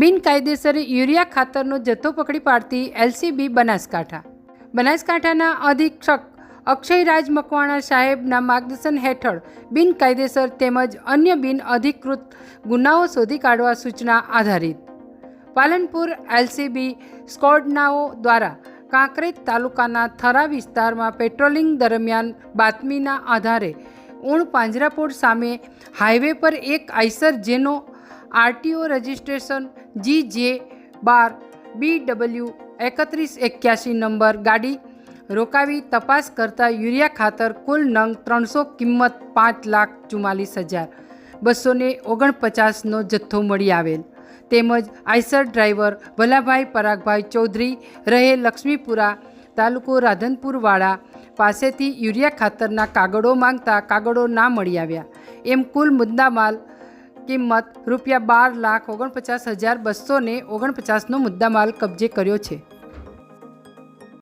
બિનકાયદેસર urea ખાતરનો જથ્થો પકડી પાડતી એલસીબી બનાસકાંઠાના અધિક્ષક અક્ષયરાજ મકવાણા સાહેબના માર્ગદર્શન હેઠળ બિનકાયદેસર તેમજ અન્ય બિન અધિકૃત ગુનાઓ શોધી કાઢવા સૂચના આધારિત પાલનપુર એલસીબી સ્ક્વોડનાઓ દ્વારા કાંકરેજ તાલુકાના થરા વિસ્તારમાં પેટ્રોલિંગ દરમિયાન બાતમીના આધારે ઉણ પાંજરાપોળ સામે હાઈવે પર એક આઈસર જેનો આરટીઓ રજિસ્ટ્રેશન GJ12BW 3181 નંબર ગાડી રોકાવી તપાસ કરતા યુરિયા ખાતર કુલ નંગ 300 કિંમત 5,02,4949નો જથ્થો મળી આવેલ તેમજ આઈસર ડ્રાઈવર ભલાભાઈ પરાગભાઈ ચૌધરી રહે લક્ષ્મીપુરા તાલુકો રાધનપુરવાળા પાસેથી યુરિયા ખાતરના કાગળો માંગતા કાગળો ના મળી આવ્યા એમ કુલ મુદ્દામાલ કિંમત ₹12,49,249નો મુદ્દામાલ કબજે કર્યો છે।